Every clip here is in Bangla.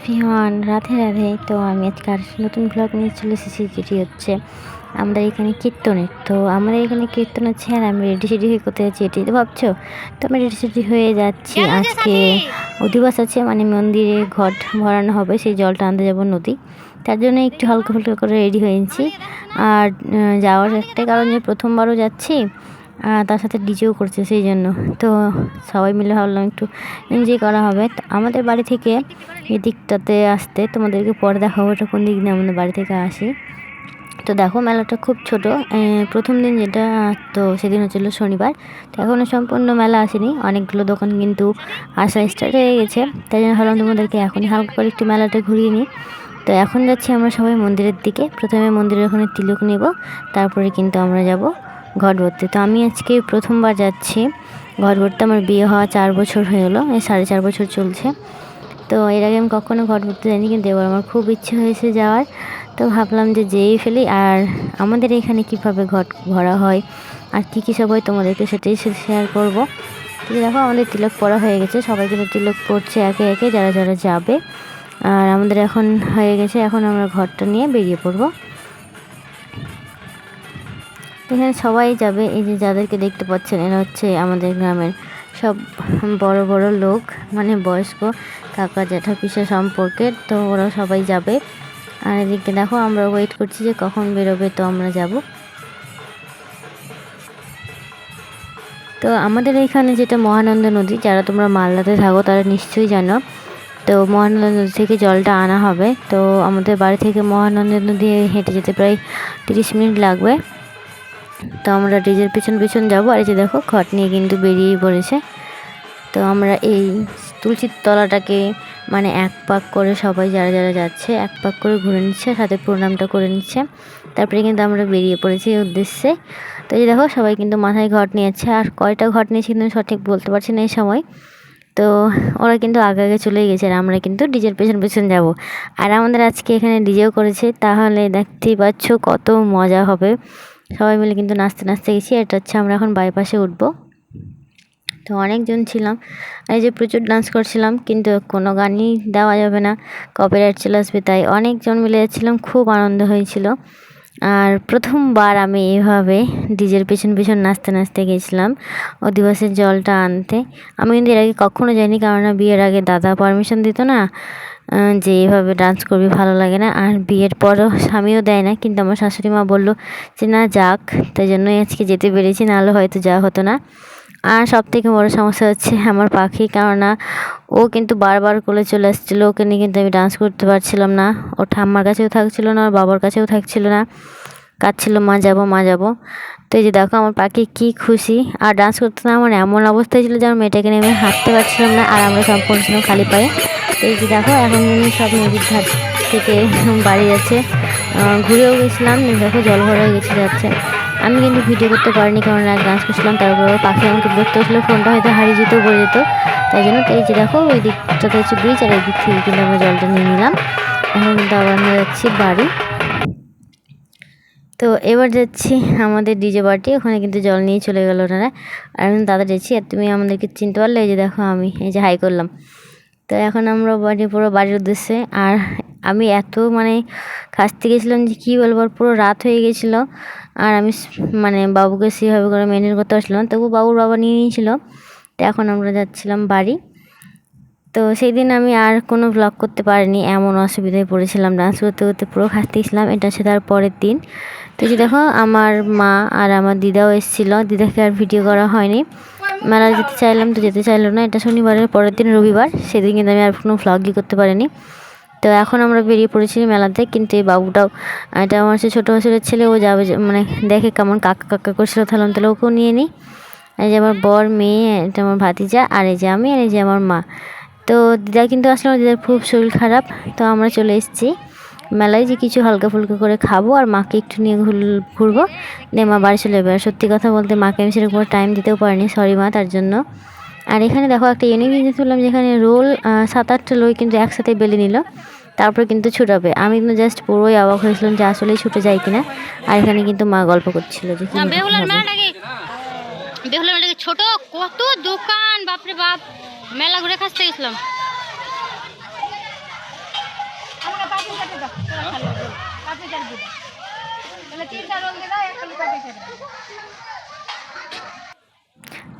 এভরিওয়ান, রাধে রাধে। তো আমি আজকে আর নতুন ব্লগ নিয়ে চলে এসেছি, যেটি হচ্ছে আমাদের এখানে কীর্তনের। তো আমাদের এখানে কীর্তন হচ্ছে আর আমি রেডি সেডি হয়ে কোথায় যাচ্ছি এটি তো ভাবছো। তো আমি রেডি সেডি হয়ে যাচ্ছি। আজকে অধিবাস আছে, মানে মন্দিরে ঘট ভরানো হবে, সেই জলটা আনতে যাবো নদী। তার জন্য একটু হালকা ফুলকা করে রেডি হয়েছি। আর যাওয়ার একটাই কারণ যে প্রথমবারও যাচ্ছি, তার সাথে ডিজেও করছে, সেই জন্য তো সবাই মিলে ভাবলাম একটু এনজয় করা হবে। তো আমাদের বাড়ি থেকে এই দিকটাতে আসতে তোমাদেরকে পরে দেখাবো এটা কোন দিক দিয়ে আমাদের বাড়ি থেকে আসি। তো দেখো মেলাটা খুব ছোট। প্রথম দিন যেটা, তো সেদিন হচ্ছিলো শনিবার। তো এখনও সম্পূর্ণ মেলা আসেনি, অনেকগুলো দোকান কিন্তু আসা স্টার্ট হয়ে গেছে। তাই জন্য ভাবলাম তোমাদেরকে এখনই হালকা করে একটু মেলাটা ঘুরিয়ে নিই। তো এখন যাচ্ছি আমরা সবাই মন্দিরের দিকে। প্রথমে মন্দিরের ওখানে তিলক নেব, তারপরে কিন্তু আমরা যাব ঘট ভরতে। তো আমি আজকে প্রথমবার যাচ্ছি ঘট ভরতে। আমার বিয়ে হওয়া 4 বছর হয়ে গেলো, এই 4.5 বছর চলছে। তো এর আগে আমি কখনো ঘট ভরতে যাইনি, কিন্তু এবার আমার খুব ইচ্ছে হয়েছে যাওয়ার। তো ভাবলাম যে যেয়েই ফেলি। আর আমাদের এখানে কিভাবে ঘট ভরা হয় আর কী কী সব হয় তোমাদেরকে সেটাই শেয়ার করবো। তো দেখো আমাদের তিলক পড়া হয়ে গেছে, সবাই কিন্তু তিলক পড়ছে একে একে যারা যারা যাবে। আর আমাদের এখন হয়ে গেছে, এখন আমরা ঘরটা নিয়ে বেরিয়ে পড়বো। এখানে সবাই যাবে। এই যে যাদেরকে দেখতে পাচ্ছেন এরা হচ্ছে আমাদের গ্রামের সব বড় বড় লোক, মানে বয়স্ক কাকা জ্যাঠা পিসা সম্পর্কের। তো ওরা সবাই যাবে। আর এদিকে দেখো আমরা ওয়েট করছি যে কখন বেরোবে, তো আমরা যাব। তো আমাদের এখানে যেটা মহানন্দা নদী, যারা তোমরা মালদাতে থাকো তারা নিশ্চয়ই জানো। তো মহানন্দা নদী থেকে জলটা আনা হবে। তো আমাদের বাড়ি থেকে মহানন্দা নদী হেঁটে যেতে প্রায় 30 মিনিট লাগবে। তো আমরা ডিজের পিছন পিছন যাবো। আর এই যে দেখো ঘট নিয়ে কিন্তু বেরিয়েই পড়েছে। তো আমরা এই তুলসীর তলাটাকে মানে এক পাক করে সবাই যারা যারা যাচ্ছে এক পাক করে ঘুরে নিচ্ছে, সাথে প্রণামটা করে নিচ্ছে। তারপরে কিন্তু আমরা বেরিয়ে পড়েছি এই উদ্দেশ্যে। তো এই দেখো সবাই কিন্তু মাথায় ঘট নিয়েছে, আর কয়টা ঘট নিয়েছে কিন্তু সঠিক বলতে পারছি না এই সময়। তো ওরা কিন্তু আগে আগে চলে গেছে, আর আমরা কিন্তু ডিজের পেছন পেছন যাব। আর আমাদের আজকে এখানে ডিজেও করেছে, তাহলে দেখতেই পাচ্ছ কত মজা হবে। সবাই মিলে কিন্তু নাচতে নাচতে গেছি। এটা হচ্ছে আমরা এখন বাইপাসে উঠবো। তো অনেকজন ছিলাম, এই যে প্রচুর ডান্স করছিলাম, কিন্তু কোনো গানই দেওয়া যাবে না, কপিরাইট চলে আসবে, তাই অনেকজন মিলে যাচ্ছিলাম, খুব আনন্দ হয়েছিল। আর প্রথমবার আমি এইভাবে ডিজের পেছন পেছন নাচতে নাচতে গেছিলাম অধিবাসের জলটা আনতে। আমি কিন্তু এর আগে কখনো যাইনি, কারণ বিয়ের আগে দাদা পারমিশন দিত না যে এইভাবে ডান্স করবি, ভালো লাগে না। আর বিয়ের পরও স্বামীও দেয় না, কিন্তু আমার শাশুড়ি মা বললো যে না যাক, তাই জন্যই আজকে যেতে পেরেছি, নাহলে হয়তো যাওয়া হতো না। আর সবথেকে বড় সমস্যা হচ্ছে আমার পাখি, কেননা ও কিন্তু বারবার কোলে চলে আসছিলো, ওকে নিয়ে কিন্তু আমি ডান্স করতে পারছিলাম না। ও ঠাম্মার কাছেও থাকছিল না, ওর বাবার কাছেও থাকছিল না, কাঁদছিল মা যাবো মা যাবো। তো এই যে দেখো আমার পাখি কি খুশি। আর ডান্স করতে না আমার এমন অবস্থায় ছিল যে আমার মেয়েটাকে নিয়ে আমি হাঁটতে পারছিলাম না, আর আমরা সম্পূর্ণ ছিলাম খালি পায়ে। তো এই যে দেখো এখন কিন্তু সব নদীর ধার থেকে বাড়ি যাচ্ছে। ঘুরেও গেছিলাম, দেখো জল ভরা হয়ে গেছে যাচ্ছে। আমি কিন্তু ভিডিও করতে পারিনি, কারণ এক ডান্স করছিলাম, তারপর পাখি আমাকে দেখতে আসলে ফোনটা হয়তো হারিয়ে যেতেও পড়ে যেত, তাই জন্য। তো এই যে দেখো ওই দিকটাতে হচ্ছে ব্রিজ, আর এই দিক থেকে কিন্তু আমরা জলটা নিয়ে নিলাম। এখন কিন্তু আবার আমরা যাচ্ছি বাড়ি। তো এবার যাচ্ছি আমাদের ডিজে পার্টি, ওখানে কিন্তু জল নিয়ে চলে গেল ওনারা। আর আমি দাদা যাচ্ছি, আর তুমি আমাদেরকে চিনতে পারলে, এই যে দেখো আমি এই যে হাই করলাম। তো এখন আমরা পুরো বাড়ির উদ্দেশ্যে। আর আমি এত মানে খাসতে গেছিলাম যে কী বলবো, পুরো রাত হয়ে গেছিলো। আর আমি মানে বাবুকে সেভাবে করে মেনটেন করতে পারছিলাম না, তবু বাবুর বাবা নিয়ে নিয়েছিল। তো এখন আমরা যাচ্ছিলাম বাড়ি। তো সেই দিন আমি আর কোনো ব্লগ করতে পারিনি, এমন অসুবিধায় পড়েছিলাম, ডান্স করতে করতে পুরো খাসতেছিলাম। এটা হচ্ছে তার পরের দিন। তো যে দেখো আমার মা আর আমার দিদাও এসেছিলো, দিদাকে আর ভিডিও করা হয়নি। মেলা যেতে চাইলাম তো যেতে চাইলো না। এটা শনিবারের পরের দিন রবিবার, সেদিন কিন্তু আমি আর কোনো ভ্লগই করতে পারিনি। তো এখন আমরা বেরিয়ে পড়েছি মেলাতে, কিন্তু এই বাবুটাও, এটা আমার হচ্ছে ছোটো বছরের ছেলে, ও যাবে মানে দেখে কেমন কাকা কাকা করছিল, থালাম তাহলে ওকেও নিয়ে নিই। এই যে আমার বর, মেয়ে, এটা আমার ভাতিজা, আর এই যে আমি, আর এই যে আমার মা। তো দিদা কিন্তু আসলে দিদার খুব শরীর খারাপ, তো আমরা চলে এসেছি মেলায় যে কিছু হালকা ফুলকা করে খাবো, আর মাকে একটু নিয়ে ঘুরবো, দিয়ে মা বাড়ি চলে যাবে। আর সত্যি কথা বলতে মাকে আমি সেরকম টাইম দিতেও পারিনি, সরি মা তার জন্য। আর এখানে দেখো একটা ইউনিক জিনিস তুললাম, যেখানে রোল 7-8টা লোক কিন্তু একসাথে বেলে নিল, তারপরে কিন্তু ছুটাবে। আমি কিন্তু জাস্ট পুরোই অবাক হয়েছিলাম যে আসলেই ছুটে যায় কিনা। আর এখানে কিন্তু মা গল্প করছিল যে কি ছোট কত দোকান, বাপরে বাপ, মেলা ঘুরে খাসতে গেছিলাম।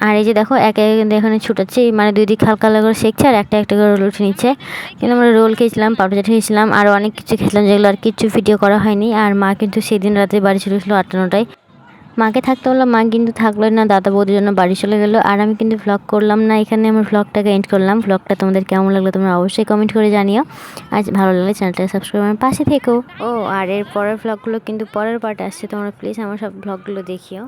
আর এই যে দেখো একে একে কিন্তু এখানে ছুটাচ্ছে, মানে দুই দিক হালকা হালকা করে শেখছে আর একটা একটা করে রোল উঠে নিচ্ছে। কিন্তু আমরা রোল খেয়েছিলাম, পাপড়ি চাট খেয়েছিলাম, আরও অনেক কিছু খেয়েছিলাম যেগুলো আর কিছু ভিডিও করা হয়নি। আর মা কিন্তু সেদিন রাতে বাড়ি চলে এসেছিলো 8টা-9টায়। মাকে থাকতে বললাম, মা কিন্তু থাকলো না, দাদা বৌদির জন্য বাড়ি চলে গেলো। আর আমি কিন্তু ভ্লগ করলাম না, এখানে আমার ভ্লগটাকে এন্ড করলাম। ভ্লগটা তোমাদের কেমন লাগলো তোমরা অবশ্যই কমেন্ট করে জানিও। আর ভালো লাগলে চ্যানেলটাকে সাবস্ক্রাইব আমার পাশে থেকো। ও আর এর পরের ভ্লগগুলো কিন্তু পরের পার্টে আসছে, তোমরা প্লিজ আমার সব ভ্লগগুলো দেখিও।